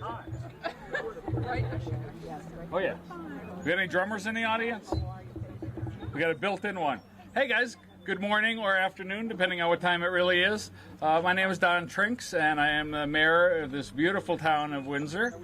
Oh yeah. We got any drummers in the audience? We got a built-in one. Hey guys, good morning or afternoon, depending on what time it really is. My name is Don Trinks, and I am the mayor of this beautiful town of Windsor.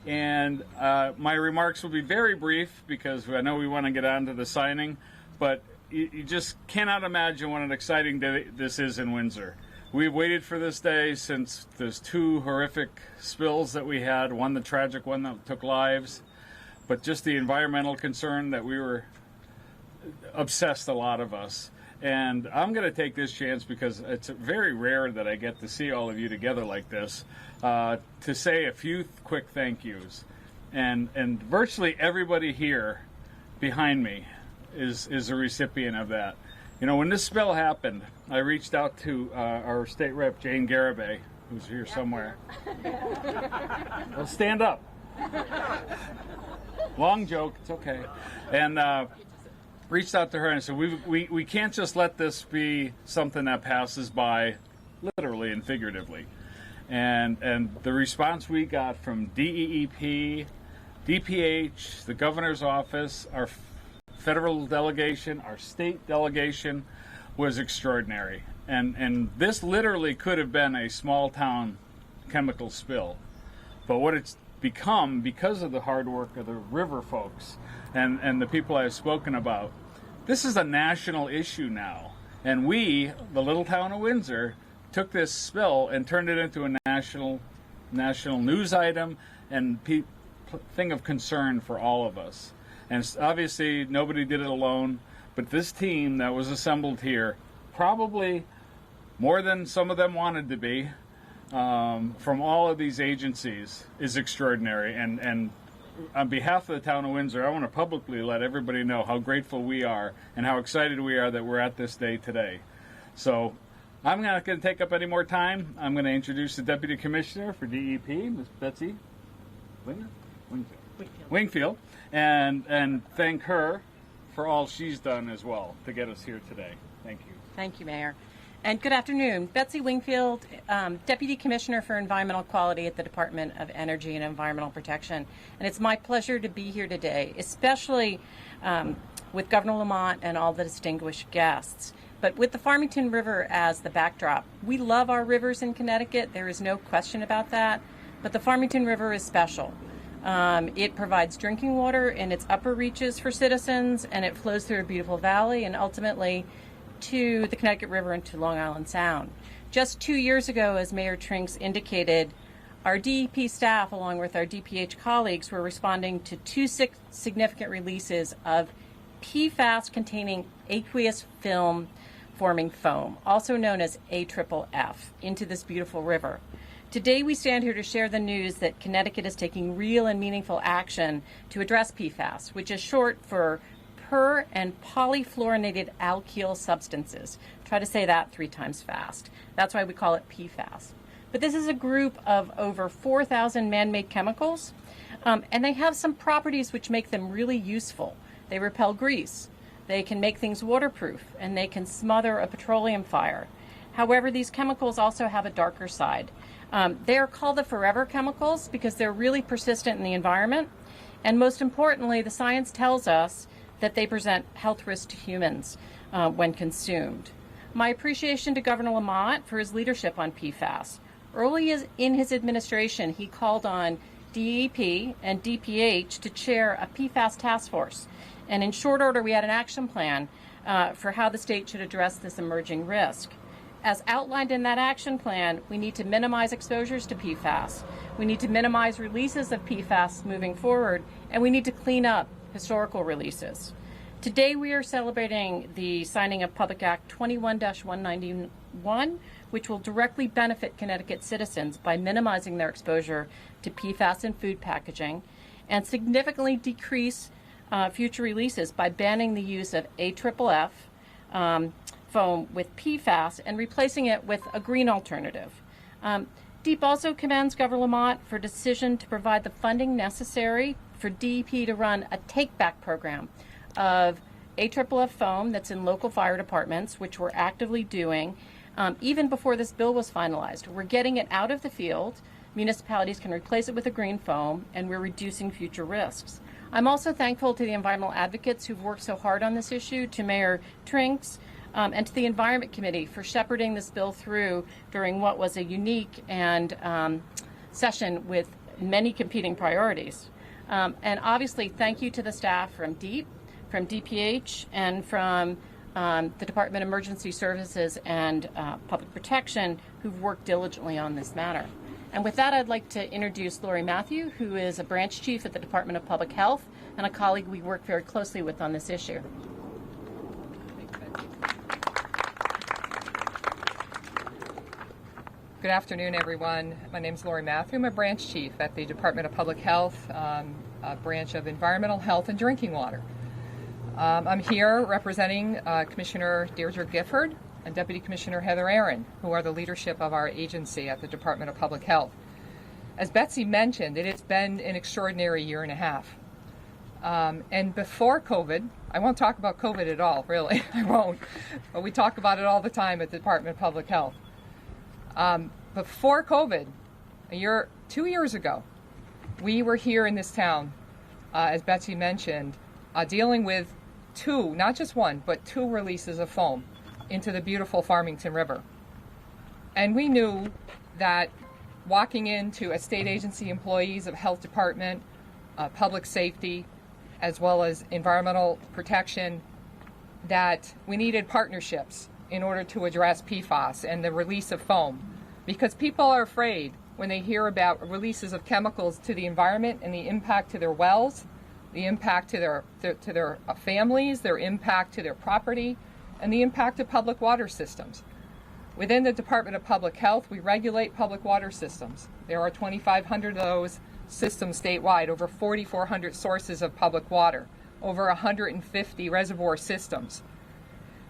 And my remarks will be very brief because I know we want to get on to the signing, but you just cannot imagine what an exciting day this is in Windsor. We've waited for this day since those two horrific spills that we had, one the tragic one that took lives, but just the environmental concern that we were obsessed, a lot of us. And I'm going to take this chance because it's very rare that I get to see all of you together like this, to say a few quick thank yous. And virtually everybody here behind me is a recipient of that. You know, when this spill happened, I reached out to our state rep, Jane Garibay, who's here somewhere. Well, stand up. Long joke, it's okay. And reached out to her and said, we can't just let this be something that passes by literally and figuratively. And the response we got from DEEP, DPH, the governor's office, our federal delegation, our state delegation was extraordinary. And this literally could have been a small town chemical spill. But what it's become, because of the hard work of the river folks and the people I've spoken about, this is a national issue now. And we, the little town of Windsor, took this spill and turned it into a national news item and thing of concern for all of us. And obviously, nobody did it alone, but this team that was assembled here, probably more than some of them wanted to be, from all of these agencies, is extraordinary. And on behalf of the town of Windsor, I want to publicly let everybody know how grateful we are and how excited we are that we're at this day today. So I'm not going to take up any more time. I'm going to introduce the Deputy Commissioner for DEP, Ms. Betsy Wingfield, and thank her for all she's done as well to get us here today. Thank you. Thank you, Mayor. And good afternoon. Betsy Wingfield, Deputy Commissioner for Environmental Quality at the Department of Energy and Environmental Protection. And it's my pleasure to be here today, especially with Governor Lamont and all the distinguished guests. But with the Farmington River as the backdrop, we love our rivers in Connecticut. There is no question about that. But the Farmington River is special. It provides drinking water in its upper reaches for citizens, and it flows through a beautiful valley and ultimately to the Connecticut River and to Long Island Sound. Just 2 years ago, as Mayor Trinks indicated, our DEP staff, along with our DPH colleagues, were responding to two significant releases of PFAS-containing aqueous film forming foam, also known as AFFF, into this beautiful river. Today we stand here to share the news that Connecticut is taking real and meaningful action to address PFAS, which is short for per and polyfluoroalkyl substances. Try to say that 3 times fast. That's why we call it PFAS. But this is a group of over 4,000 man-made chemicals, and they have some properties which make them really useful. They repel grease, they can make things waterproof, and they can smother a petroleum fire. However, these chemicals also have a darker side. They are called the forever chemicals because they're really persistent in the environment. And most importantly, the science tells us that they present health risks to humans when consumed. My appreciation to Governor Lamont for his leadership on PFAS. Early in his administration, he called on DEP and DPH to chair a PFAS task force. And in short order, we had an action plan for how the state should address this emerging risk. As outlined in that action plan, we need to minimize exposures to PFAS. We need to minimize releases of PFAS moving forward, and we need to clean up historical releases. Today we are celebrating the signing of Public Act 21-191, which will directly benefit Connecticut citizens by minimizing their exposure to PFAS in food packaging and significantly decrease future releases by banning the use of AFFF foam with PFAS and replacing it with a green alternative. DEEP also commends Governor Lamont for decision to provide the funding necessary for DEP to run a take-back program of AFFF foam that's in local fire departments, which we're actively doing even before this bill was finalized. We're getting it out of the field municipalities can replace it with a green foam, and we're reducing future risks. I'm also thankful to the environmental advocates who've worked so hard on this issue, to Mayor Trinks, and to the Environment Committee for shepherding this bill through during what was a unique and session with many competing priorities. And obviously, thank you to the staff from DEEP, from DPH, and from the Department of Emergency Services and Public Protection, who've worked diligently on this matter. And with that, I'd like to introduce Lori Matthew, who is a branch chief at the Department of Public Health and a colleague we work very closely with on this issue. Good afternoon, everyone. My name is Lori Matthew. I'm a branch chief at the Department of Public Health, a branch of environmental health and drinking water. I'm here representing Commissioner Deirdre Gifford and Deputy Commissioner Heather Aaron, who are the leadership of our agency at the Department of Public Health. As Betsy mentioned, it has been an extraordinary year and a half. And before COVID, I won't talk about COVID at all, really, I won't, but we talk about it all the time at the Department of Public Health. Before COVID, 2 years ago, we were here in this town, as Betsy mentioned, dealing with two, not just one, but two releases of foam into the beautiful Farmington River. And we knew that walking into a state agency employees of health department, public safety, as well as environmental protection, that we needed partnerships in order to address PFAS and the release of foam. Because people are afraid when they hear about releases of chemicals to the environment and the impact to their wells, the impact to their families, their impact to their property, and the impact to public water systems. Within the Department of Public Health, we regulate public water systems. There are 2,500 of those systems statewide, over 4,400 sources of public water, over 150 reservoir systems.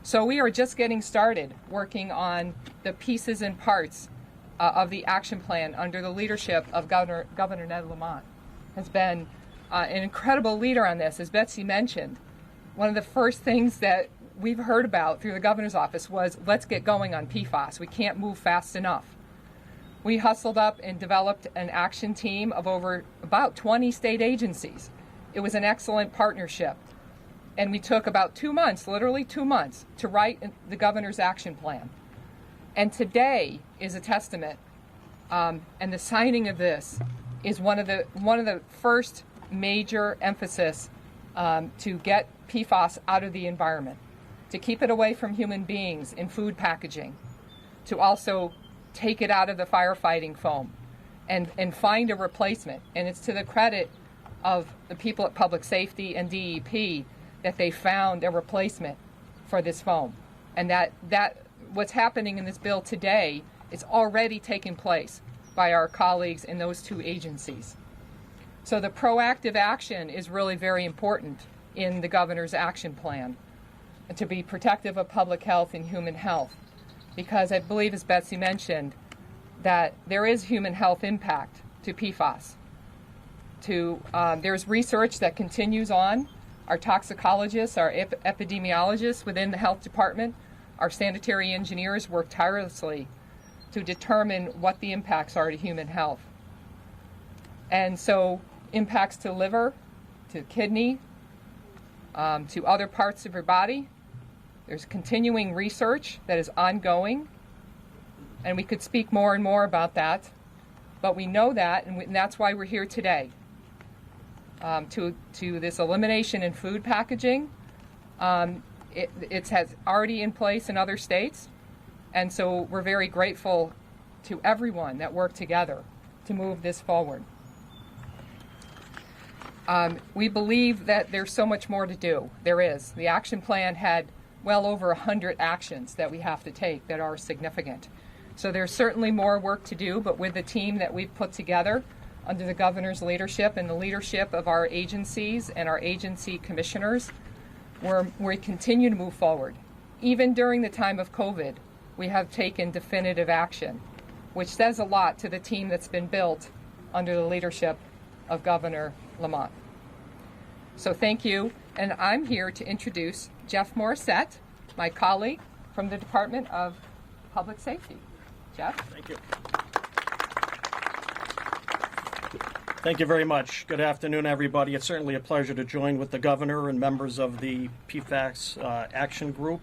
So we are just getting started working on the pieces and parts of the action plan under the leadership of Governor Ned Lamont. Has been an incredible leader on this. As Betsy mentioned, one of the first things that we've heard about through the governor's office was, let's get going on PFAS. We can't move fast enough. We hustled up and developed an action team of about 20 state agencies. It was an excellent partnership. And we took about 2 months, literally 2 months, to write the governor's action plan. And today is a testament, and the signing of this is one of the first major emphasis to get PFAS out of the environment, to keep it away from human beings in food packaging, to also take it out of the firefighting foam and find a replacement. And it's to the credit of the people at Public Safety and DEP that they found a replacement for this foam. And that what's happening in this bill today is already taking place by our colleagues in those two agencies. So the proactive action is really very important in the governor's action plan, and to be protective of public health and human health. Because I believe, as Betsy mentioned, that there is human health impact to PFAS. There's research that continues on. Our toxicologists, our epidemiologists within the health department, our sanitary engineers work tirelessly to determine what the impacts are to human health. And so impacts to liver, to kidney, to other parts of your body. There's continuing research that is ongoing, and we could speak more and more about that, but we know that, and that's why we're here today. To this elimination in food packaging, it has already in place in other states, and so we're very grateful to everyone that worked together to move this forward. We believe that there's so much more to do. There is. The action plan had well over 100 actions that we have to take that are significant. So there's certainly more work to do, but with the team that we've put together under the governor's leadership and the leadership of our agencies and our agency commissioners, we continue to move forward. Even during the time of COVID, we have taken definitive action, which says a lot to the team that's been built under the leadership of Governor Lamont. So thank you, and I'm here to introduce Jeff Morissette, my colleague from the Department of Public Safety. Jeff? Thank you. Thank you very much. Good afternoon, everybody. It's certainly a pleasure to join with the governor and members of the PFAS Action Group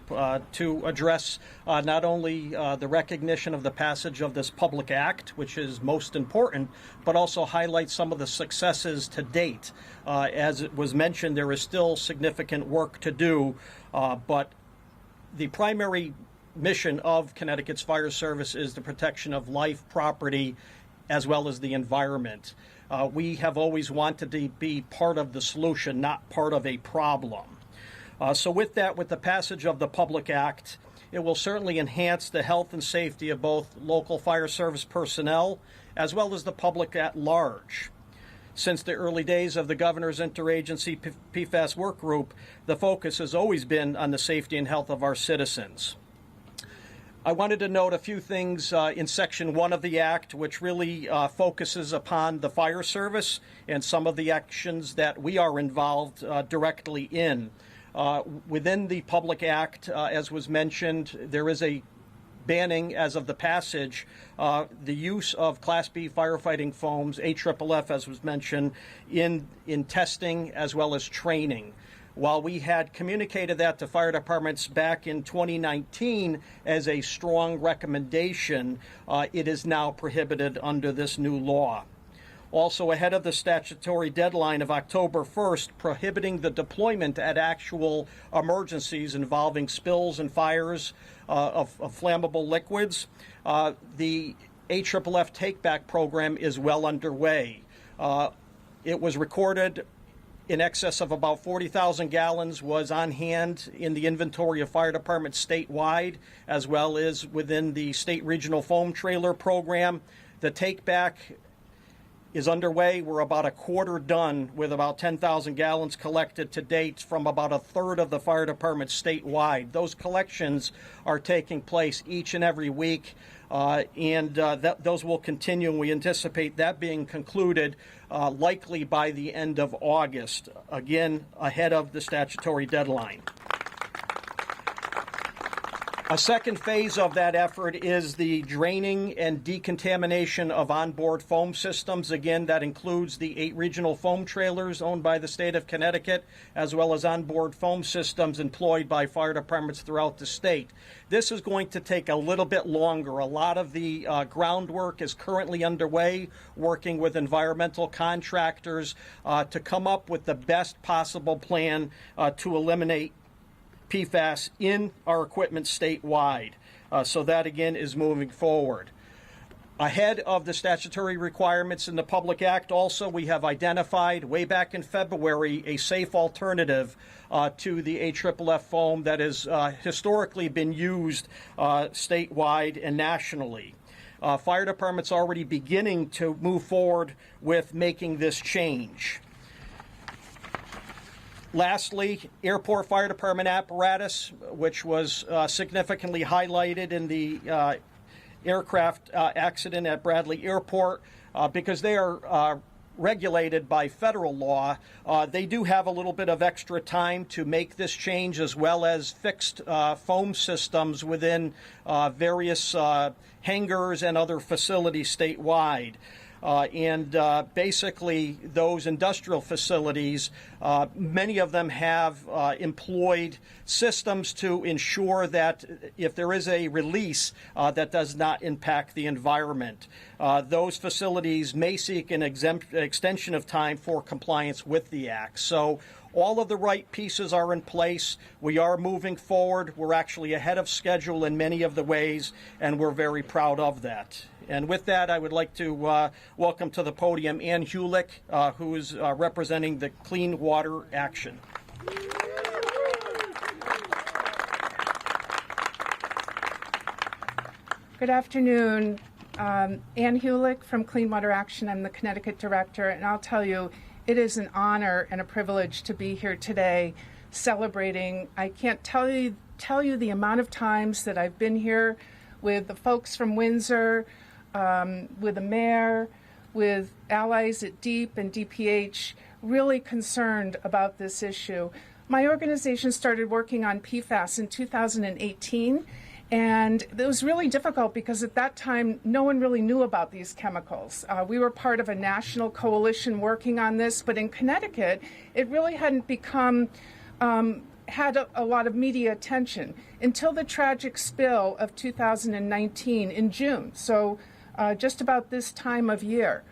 to address not only the recognition of the passage of this public act, which is most important, but also highlight some of the successes to date. As it was mentioned, there is still significant work to do, but the primary mission of Connecticut's fire service is the protection of life, property, as well as the environment. We have always wanted to be part of the solution, not part of a problem. So with that, with the passage of the Public Act, it will certainly enhance the health and safety of both local fire service personnel as well as the public at large. Since the early days of the governor's interagency PFAS work group, the focus has always been on the safety and health of our citizens. I wanted to note a few things in Section 1 of the Act, which really focuses upon the fire service and some of the actions that we are involved directly in. Within the Public Act, as was mentioned, there is a banning, as of the passage, the use of Class B firefighting foams, AFFF, as was mentioned, in testing as well as training. While we had communicated that to fire departments back in 2019 as a strong recommendation, it is now prohibited under this new law. Also, ahead of the statutory deadline of October 1st, prohibiting the deployment at actual emergencies involving spills and fires of flammable liquids, the AFFF Take-Back program is well underway. It was recorded in excess of about 40,000 gallons was on hand in the inventory of fire departments statewide, as well as within the state regional foam trailer program. The take-back is underway. We're about a quarter done with about 10,000 gallons collected to date from about a third of the fire departments statewide. Those collections are taking place each and every week, and those will continue, and we anticipate that being concluded likely by the end of August, again, ahead of the statutory deadline. A second phase of that effort is the draining and decontamination of onboard foam systems. Again, that includes the 8 regional foam trailers owned by the state of Connecticut, as well as onboard foam systems employed by fire departments throughout the state. This is going to take a little bit longer. A lot of the groundwork is currently underway, working with environmental contractors to come up with the best possible plan to eliminate PFAS in our equipment statewide. So that, again, is moving forward. Ahead of the statutory requirements in the Public Act, also, we have identified way back in February a safe alternative to the AFFF foam that has historically been used statewide and nationally. Fire departments are already beginning to move forward with making this change. Lastly, airport fire department apparatus, which was significantly highlighted in the aircraft accident at Bradley Airport, because they are regulated by federal law. They do have a little bit of extra time to make this change, as well as fixed foam systems within various hangars and other facilities statewide. Basically, those industrial facilities, many of them have employed systems to ensure that if there is a release that does not impact the environment. Those facilities may seek an extension of time for compliance with the Act. So all of the right pieces are in place. We are moving forward. We're actually ahead of schedule in many of the ways, and we're very proud of that. And with that, I would like to welcome to the podium Ann Hulick, who is representing the Clean Water Action. Good afternoon. Ann Hulick from Clean Water Action. I'm the Connecticut Director, and I'll tell you, it is an honor and a privilege to be here today celebrating. I can't tell you the amount of times that I've been here with the folks from Windsor, with the mayor, with allies at DEEP and DPH, really concerned about this issue. My organization started working on PFAS in 2018, And it was really difficult because at that time, no one really knew about these chemicals. We were part of a national coalition working on this, but in Connecticut, it really hadn't become, had a lot of media attention until the tragic spill of 2019 in June, so just about this time of year.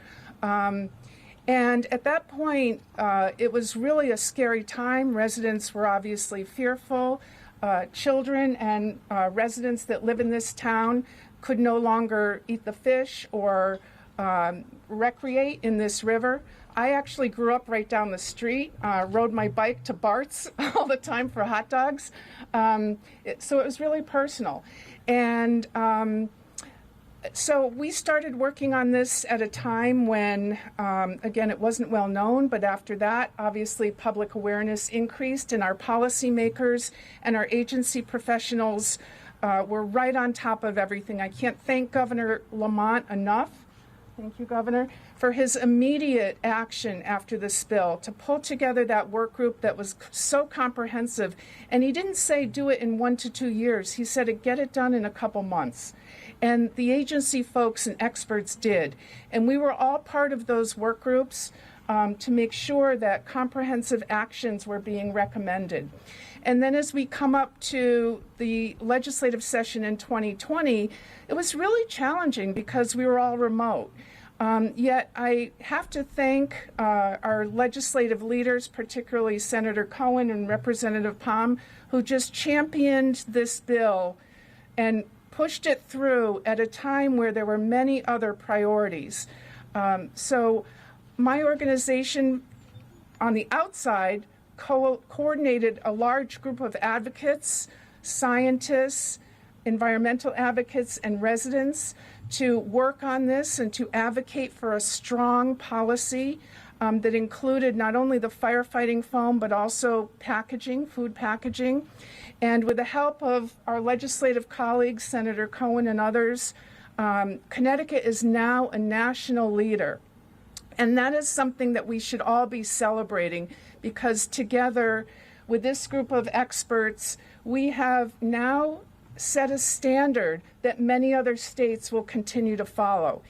And at that point, it was really a scary time. Residents were obviously fearful. Children and residents that live in this town could no longer eat the fish or recreate in this river. I actually grew up right down the street, rode my bike to Bart's all the time for hot dogs. So it was really personal. And so we started working on this at a time when, again, it wasn't well known, but after that, obviously, public awareness increased, and our policymakers and our agency professionals were right on top of everything. I can't thank Governor Lamont enough. Thank you, Governor, for his immediate action after the spill to pull together that work group that was so comprehensive. And he didn't say do it in 1 to 2 years. He said get it done in a couple months. And the agency folks and experts did. And we were all part of those work groups to make sure that comprehensive actions were being recommended. And then as we come up to the legislative session in 2020, it was really challenging because we were all remote. Yet I have to thank our legislative leaders, particularly Senator Cohen and Representative Palm, who just championed this bill and pushed it through at a time where there were many other priorities. So my organization on the outside coordinated a large group of advocates, scientists, environmental advocates, and residents to work on this and to advocate for a strong policy that included not only the firefighting foam, but also packaging, food packaging. And with the help of our legislative colleagues, Senator Cohen and others, Connecticut is now a national leader. And that is something that we should all be celebrating, because together with this group of experts, we have now set a standard that many other states will continue to follow.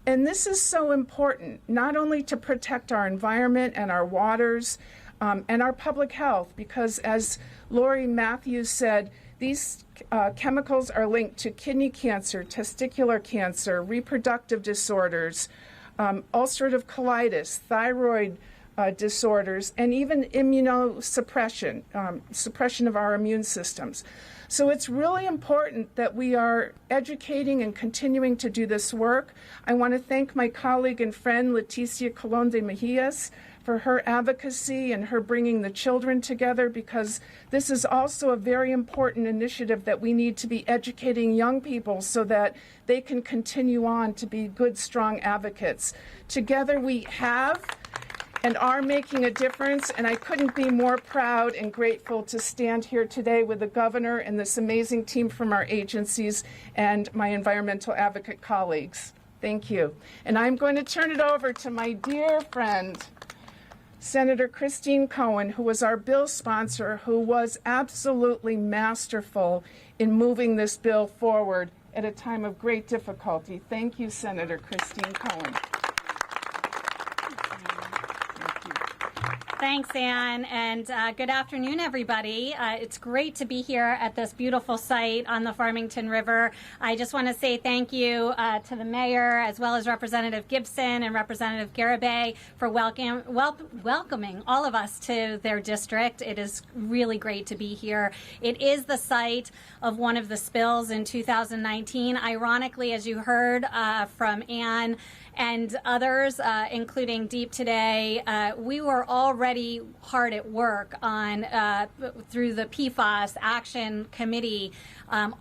And this is so important, not only to protect our environment and our waters and our public health, because as Lori Matthews said, these chemicals are linked to kidney cancer, testicular cancer, reproductive disorders, ulcerative colitis, thyroid disorders, and even immunosuppression, suppression of our immune systems. So it's really important that we are educating and continuing to do this work. I want to thank my colleague and friend, Leticia Colon de Mejias, for her advocacy and her bringing the children together, because this is also a very important initiative that we need to be educating young people so that they can continue on to be good, strong advocates. Together we have and are making a difference, and I couldn't be more proud and grateful to stand here today with the governor and this amazing team from our agencies and my environmental advocate colleagues. Thank you. And I'm going to turn it over to my dear friend, Senator Christine Cohen, who was our bill sponsor, who was absolutely masterful in moving this bill forward at a time of great difficulty. Thank you, Senator Christine Cohen. Thanks, Ann, and good afternoon, everybody. It's great to be here at this beautiful site on the Farmington River. I just want to say thank you to the mayor, as well as Representative Gibson and Representative Garibay for welcoming all of us to their district. It is really great to be here. It is the site of one of the spills in 2019. Ironically, as you heard from Ann and others, including Deep today, we were already hard at work on through the PFAS Action Committee,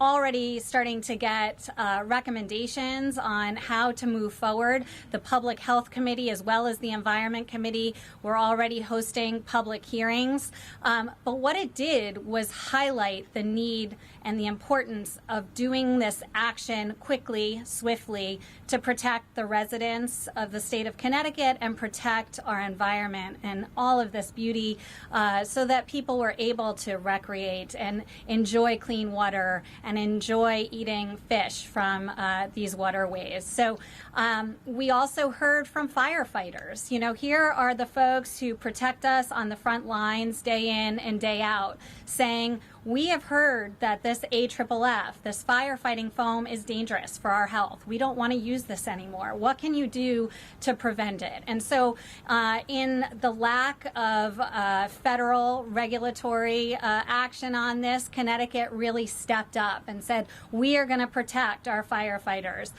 already starting to get recommendations on how to move forward. The Public Health Committee, as well as the Environment Committee, were already hosting public hearings. But what it did was highlight the need and the importance of doing this action quickly, swiftly, to protect the residents residents of the state of Connecticut and protect our environment and all of this beauty so that people were able to recreate and enjoy clean water and enjoy eating fish from these waterways. So we also heard from firefighters. You know, here are the folks who protect us on the front lines day in and day out, saying, we have heard that this AFFF, this firefighting foam, is dangerous for our health. We don't want to use this anymore. What can you do to prevent it? And so in the lack of federal regulatory action on this, Connecticut really stepped up and said, we are going to protect our firefighters.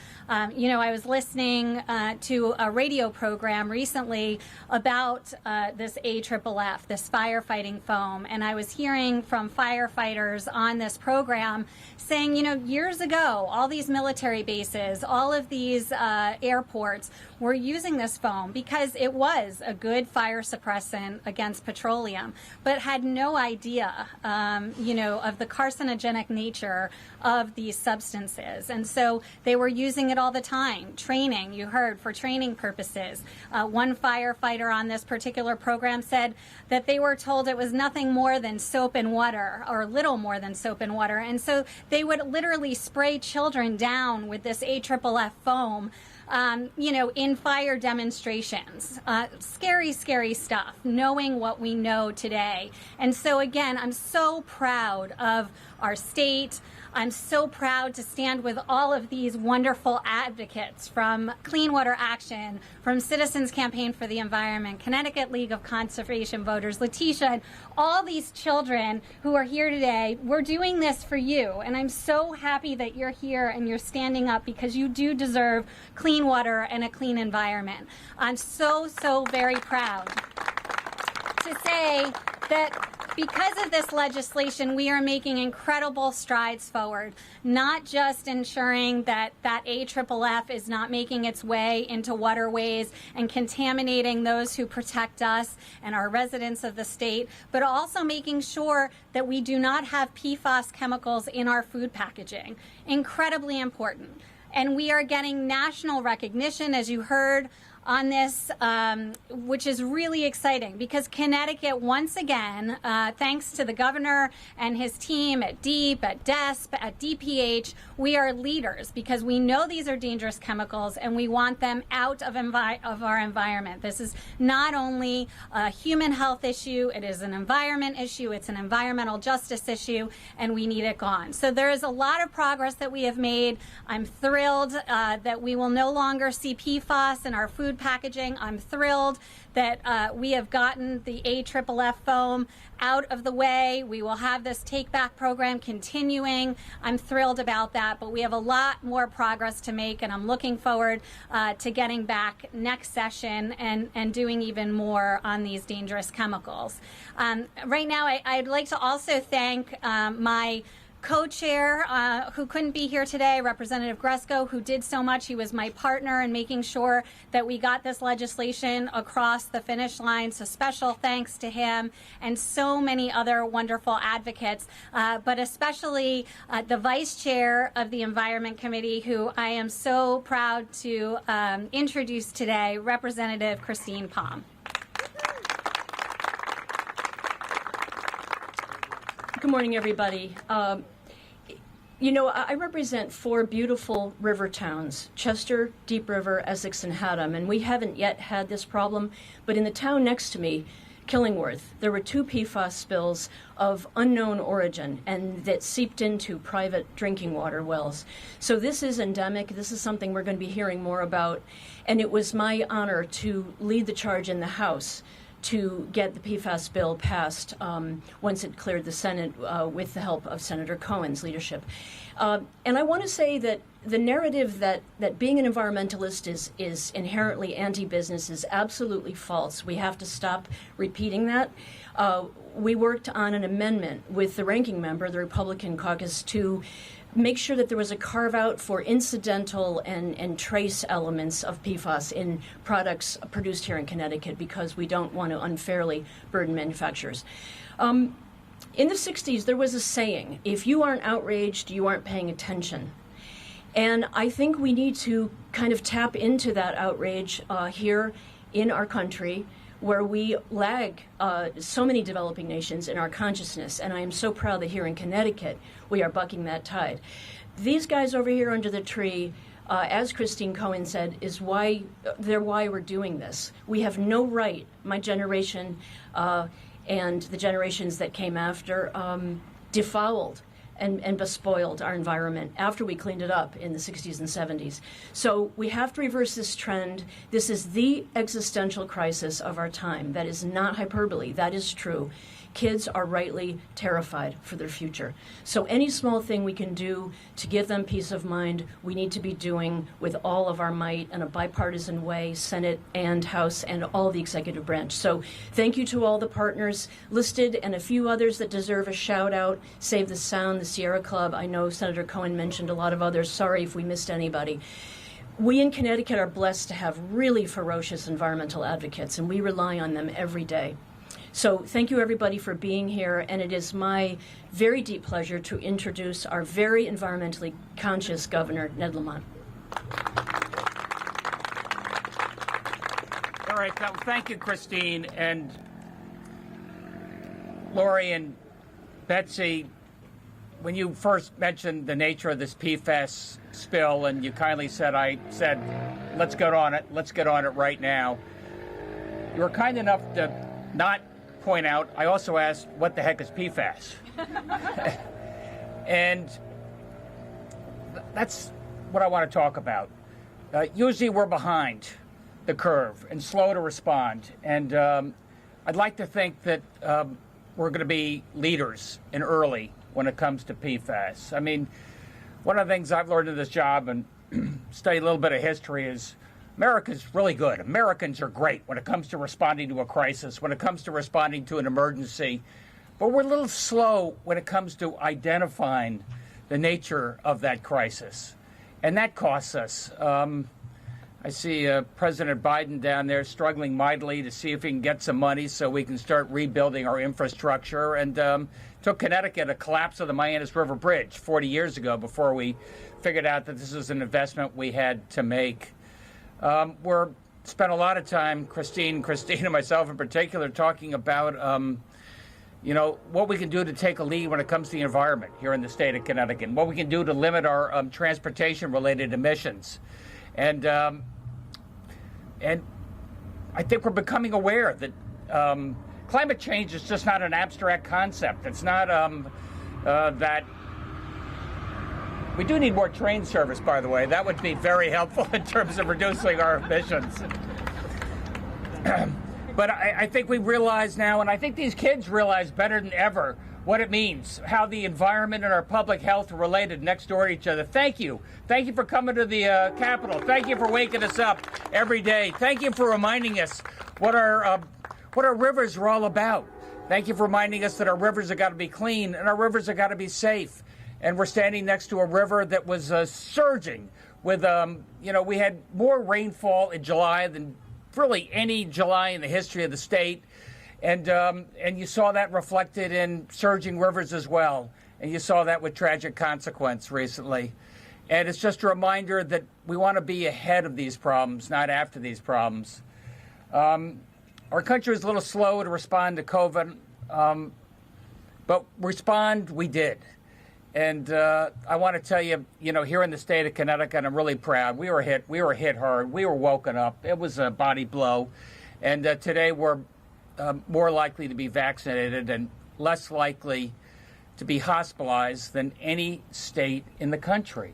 You know, I was listening to a radio program recently about this AFFF, this firefighting foam, and I was hearing from firefighters on this program saying, you know, years ago, all these military bases, all of these airports were using this foam because it was a good fire suppressant against petroleum, but had no idea, you know, of the carcinogenic nature of these substances. And so they were using it all the time. Training, you heard, for training purposes. One firefighter on this particular program said that they were told it was nothing more than soap and water, or little more than soap and water. And so they would literally spray children down with this AFFF foam, you know, in fire demonstrations. Scary, scary stuff, knowing what we know today. And so again, I'm so proud of our state. I'm so proud to stand with all of these wonderful advocates from Clean Water Action, from Citizens Campaign for the Environment, Connecticut League of Conservation Voters, Letitia, and all these children who are here today. We're doing this for you, and I'm so happy that you're here and you're standing up because you do deserve clean water and a clean environment. I'm so, so very proud to say that because of this legislation, we are making incredible strides forward, not just ensuring that that AFFF is not making its way into waterways and contaminating those who protect us and our residents of the state, but also making sure that we do not have PFAS chemicals in our food packaging. Incredibly important. And we are getting national recognition, as you heard, on this, which is really exciting because Connecticut, once again, thanks to the governor and his team at DEEP, at DESP, at DPH, we are leaders because we know these are dangerous chemicals and we want them out of our environment. This is not only a human health issue, it is an environment issue, it's an environmental justice issue, and we need it gone. So there is a lot of progress that we have made. I'm thrilled that we will no longer see PFAS in our food packaging. I'm thrilled that we have gotten the AFFF foam out of the way. We will have this take back program continuing. I'm thrilled about that, but we have a lot more progress to make, and I'm looking forward to getting back next session and doing even more on these dangerous chemicals. Right now, I'd like to also thank my co-chair who couldn't be here today, Representative Gresko, who did so much. He was my partner in making sure that we got this legislation across the finish line. So special thanks to him and so many other wonderful advocates, but especially the vice chair of the Environment Committee, who I am so proud to introduce today, Representative Christine Palm. Good morning, everybody. You know, I represent 4 beautiful river towns, Chester, Deep River, Essex, and Haddam, and we haven't yet had this problem, but in the town next to me, Killingworth, there were 2 PFAS spills of unknown origin and that seeped into private drinking water wells. So this is endemic. This is something we're going to be hearing more about, and it was my honor to lead the charge in the House to get the PFAS bill passed once it cleared the Senate with the help of Senator Cohen's leadership. And I want to say that the narrative that being an environmentalist is inherently anti-business is absolutely false. We have to stop repeating that. We worked on an amendment with the ranking member, the Republican caucus, to make sure that there was a carve-out for incidental and trace elements of PFAS in products produced here in Connecticut because we don't want to unfairly burden manufacturers. In the 60s, there was a saying, if you aren't outraged, you aren't paying attention. And I think we need to kind of tap into that outrage here in our country, where we lag so many developing nations in our consciousness. And I am so proud that here in Connecticut, we are bucking that tide. These guys over here under the tree, as Christine Cohen said, is why we're doing this. We have no right, my generation and the generations that came after, defouled and bespoiled our environment after we cleaned it up in the 60s and 70s. So we have to reverse this trend. This is the existential crisis of our time. That is not hyperbole. That is true. Kids are rightly terrified for their future. So any small thing we can do to give them peace of mind, we need to be doing with all of our might in a bipartisan way, Senate and House and all the executive branch. So thank you to all the partners listed and a few others that deserve a shout out. Save the Sound, the Sierra Club. I know Senator Cohen mentioned a lot of others. Sorry if we missed anybody. We in Connecticut are blessed to have really ferocious environmental advocates, and we rely on them every day. So thank you, everybody, for being here, and it is my very deep pleasure to introduce our very environmentally conscious Governor, Ned Lamont. All right, thank you, Christine, and Lori and Betsy. When you first mentioned the nature of this PFAS spill, and you kindly said, let's get on it right now. You were kind enough to not point out, I also asked, what the heck is PFAS? And that's what I want to talk about. Usually we're behind the curve and slow to respond. And I'd like to think that we're going to be leaders and early when it comes to PFAS. I mean, one of the things I've learned in this job and studied a little bit of history is America's really good. Americans are great when it comes to responding to a crisis, when it comes to responding to an emergency. But we're a little slow when it comes to identifying the nature of that crisis. And that costs us. I see President Biden down there struggling mightily to see if he can get some money so we can start rebuilding our infrastructure. And took Connecticut a collapse of the Mianus River Bridge 40 years ago before we figured out that this is an investment we had to make. We're spent a lot of time, Christine and myself in particular, talking about, what we can do to take a lead when it comes to the environment here in the state of Connecticut, what we can do to limit our transportation-related emissions. And I think we're becoming aware that climate change is just not an abstract concept. It's not that. We do need more train service, by the way. That would be very helpful in terms of reducing our emissions. But I think we realize now, and I think these kids realize better than ever what it means, how the environment and our public health are related next door to each other. Thank you. Thank you for coming to the Capitol. Thank you for waking us up every day. Thank you for reminding us what our rivers are all about. Thank you for reminding us that our rivers have got to be clean and our rivers have got to be safe. And we're standing next to a river that was surging with, we had more rainfall in July than really any July in the history of the state. And you saw that reflected in surging rivers as well. And you saw that with tragic consequence recently. And it's just a reminder that we want to be ahead of these problems, not after these problems. Our country is a little slow to respond to COVID, but respond we did. And I want to tell you, here in the state of Connecticut, I'm really proud. We were hit hard. We were woken up. It was a body blow. And today we're more likely to be vaccinated and less likely to be hospitalized than any state in the country.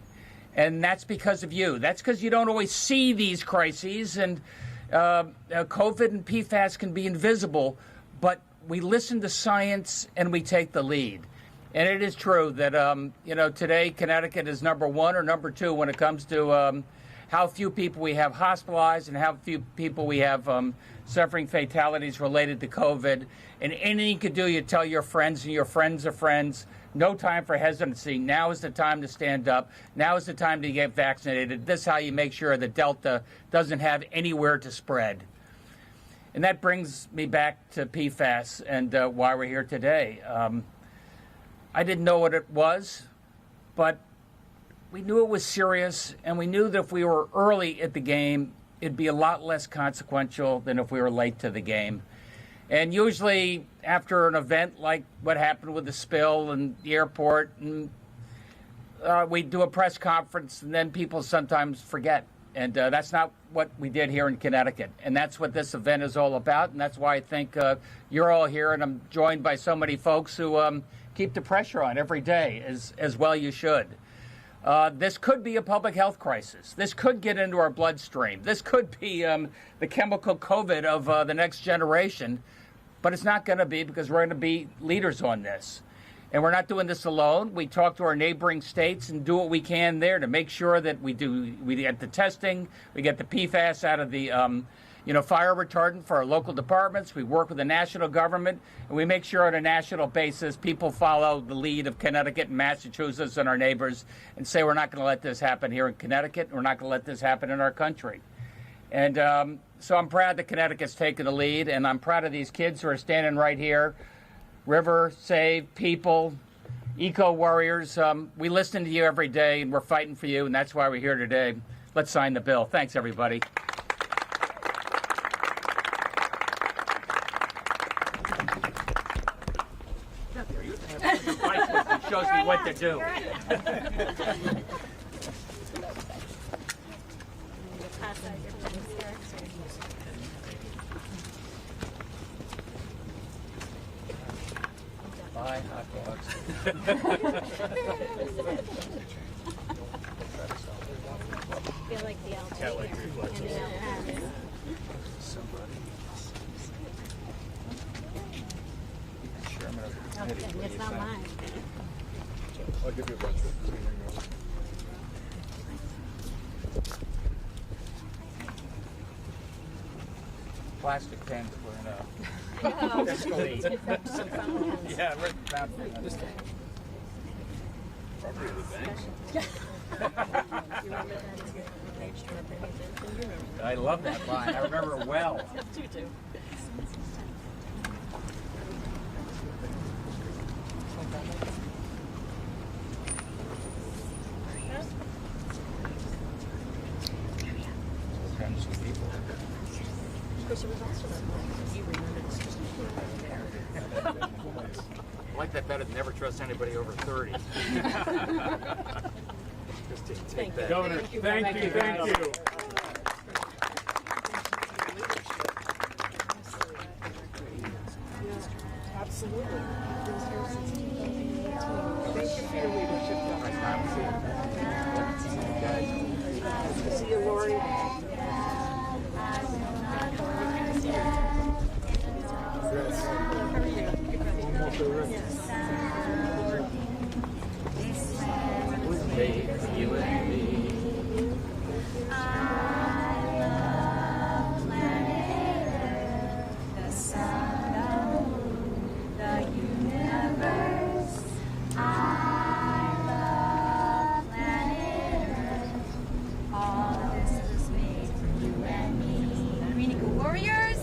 And that's because of you. That's because you don't always see these crises. And COVID and PFAS can be invisible, but we listen to science and we take the lead. And it is true that, today Connecticut is number one or number two when it comes to how few people we have hospitalized and how few people we have suffering fatalities related to COVID. And anything you can do, you tell your friends and your friends of friends. No time for hesitancy. Now is the time to stand up. Now is the time to get vaccinated. This is how you make sure that Delta doesn't have anywhere to spread. And that brings me back to PFAS and why we're here today. I didn't know what it was, but We knew it was serious, and we knew that if we were early at the game, it'd be a lot less consequential than if we were late to the game. And usually after an event like what happened with the spill and the airport, and we do a press conference, and then people sometimes forget. And that's not what we did here in Connecticut. And that's what this event is all about. And that's why I think you're all here, and I'm joined by so many folks who keep the pressure on every day, as well you should. This could be a public health crisis. This could get into our bloodstream. This could be the chemical COVID of the next generation. But it's not going to be, because we're going to be leaders on this. And we're not doing this alone. We talk to our neighboring states and do what we can there to make sure that we get the testing, we get the PFAS out of the fire retardant for our local departments. We work with the national government, and we make sure on a national basis people follow the lead of Connecticut and Massachusetts and our neighbors and say we're not going to let this happen here in Connecticut, and we're not going to let this happen in our country. And so I'm proud that Connecticut's taken the lead, and I'm proud of these kids who are standing right here. River, Save, People, Eco Warriors. We listen to you every day, and we're fighting for you, and that's why we're here today. Let's sign the bill. Thanks, everybody. It shows me what to do. Bye, hot dogs. Feel like the algae It's not mine. I'll give you a bunch of Plastic pens were in a fiscal aid. Yeah, we're fountain. I love that line. I remember it well. I like that better than never trust anybody over 30. Take that. Governor, thank you. Absolutely. Thank you for your leadership. See you, Lori. You and me. Warriors!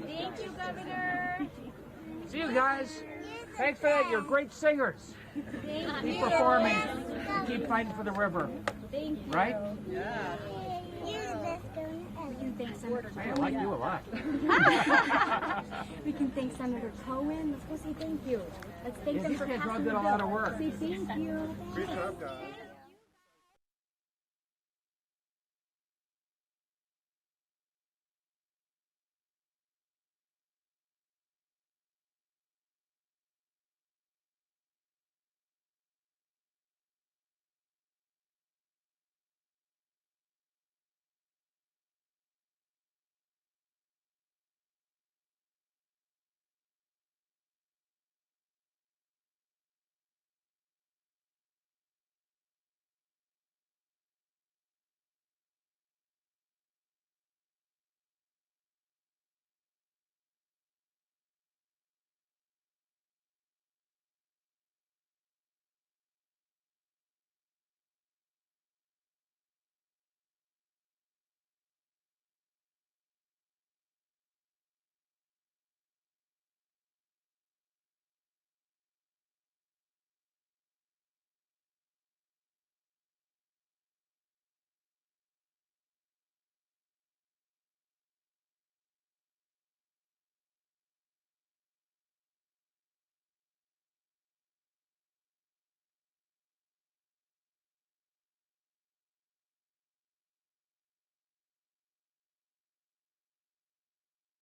Thank you, Governor. See you guys. Thanks for that. You're great singers. Thank Keep you. performing and keep fighting for the river. Thank you. Right? Yeah. We can thank Senator Hey, I like you a lot. We can thank Senator Cohen. Let's go say thank you. Let's thank them These for kids all passing did the a lot bill. of work. Say thank you. Great job, guys.